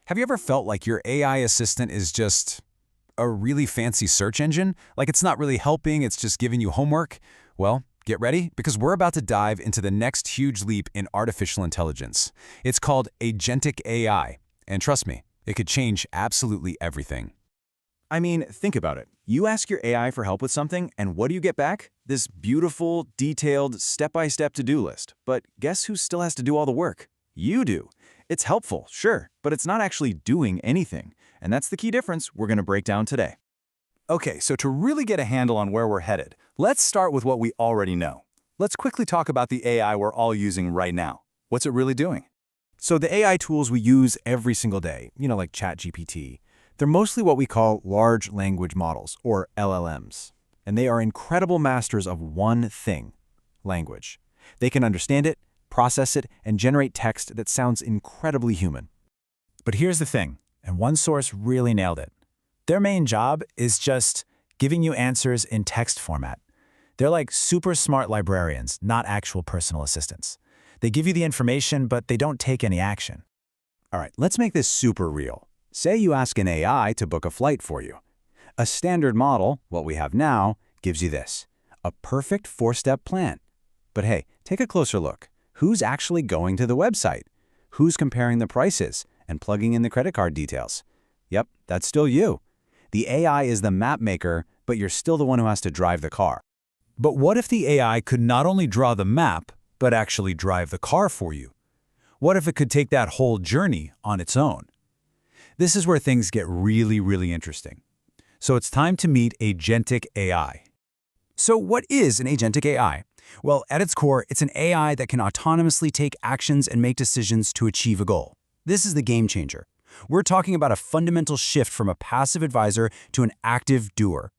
Have you ever felt like your AI assistant is just a really fancy search engine? Like it's not really helping, it's just giving you homework? Well, get ready, because we're about to dive into the next huge leap in artificial intelligence. It's called Agentic AI, and trust me, it could change absolutely everything. I mean, think about it. You ask your AI for help with something, and what do you get back? This beautiful, detailed, step-by-step to-do list. But guess who still has to do all the work? You do. It's helpful, sure, but it's not actually doing anything. And that's the key difference we're going to break down today. Okay, so to really get a handle on where we're headed, let's start with what we already know. Let's quickly talk about the AI we're all using right now. What's it really doing? So the AI tools we use every single day, like ChatGPT, they're mostly what we call large language models, or LLMs. And they are incredible masters of one thing: language. They can understand it, process it, and generate text that sounds incredibly human. But here's the thing, and one source really nailed it. Their main job is just giving you answers in text format. They're like super smart librarians, not actual personal assistants. They give you the information, but they don't take any action. All right, let's make this super real. Say you ask an AI to book a flight for you. A standard model, what we have now, gives you this: a perfect 4-step plan. But hey, take a closer look. Who's actually going to the website? Who's comparing the prices and plugging in the credit card details? Yep, that's still you. The AI is the map maker, but you're still the one who has to drive the car. But what if the AI could not only draw the map, but actually drive the car for you? What if it could take that whole journey on its own? This is where things get really, really interesting. So it's time to meet Agentic AI. So what is an Agentic AI? Well, at its core, it's an AI that can autonomously take actions and make decisions to achieve a goal. This is the game changer. We're talking about a fundamental shift from a passive advisor to an active doer.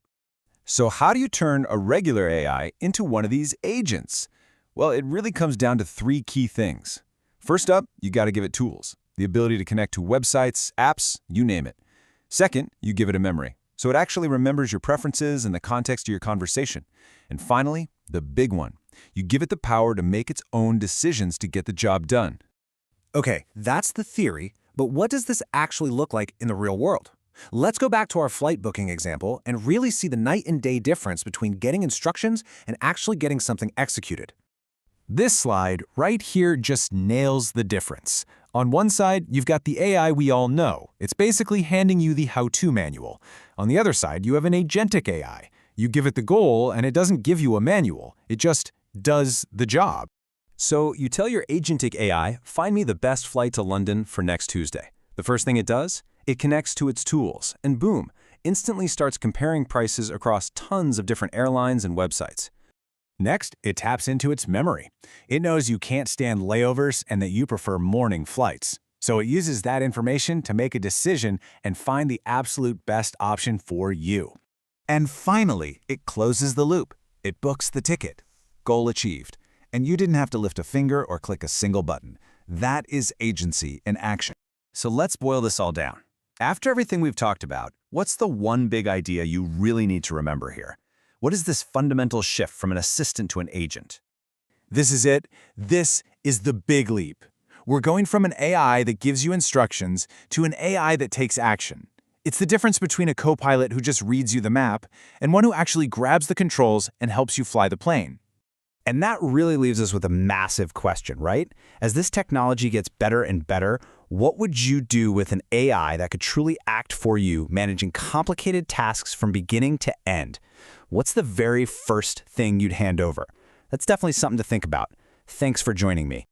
So how do you turn a regular AI into one of these agents? Well, it really comes down to 3 key things. First up, you got to give it tools, the ability to connect to websites, apps, you name it. Second, you give it a memory, so it actually remembers your preferences and the context of your conversation. And finally, the big one, you give it the power to make its own decisions to get the job done. Okay, that's the theory, but what does this actually look like in the real world? Let's go back to our flight booking example and really see the night and day difference between getting instructions and actually getting something executed. This slide right here just nails the difference. On one side, you've got the AI we all know. It's basically handing you the how-to manual. On the other side, you have an agentic AI. You give it the goal, and it doesn't give you a manual. It just does the job. So you tell your agentic AI, find me the best flight to London for next Tuesday. The first thing it does? It connects to its tools, and boom, instantly starts comparing prices across tons of different airlines and websites. Next, it taps into its memory. It knows you can't stand layovers and that you prefer morning flights. So it uses that information to make a decision and find the absolute best option for you. And finally, it closes the loop. It books the ticket. Goal achieved. And you didn't have to lift a finger or click a single button. That is agency in action. So let's boil this all down. After everything we've talked about, what's the one big idea you really need to remember here? What is this fundamental shift from an assistant to an agent? This is it. This is the big leap. We're going from an AI that gives you instructions to an AI that takes action. It's the difference between a co-pilot who just reads you the map and one who actually grabs the controls and helps you fly the plane. And that really leaves us with a massive question, right? As this technology gets better and better, what would you do with an AI that could truly act for you, managing complicated tasks from beginning to end? What's the very first thing you'd hand over? That's definitely something to think about. Thanks for joining me.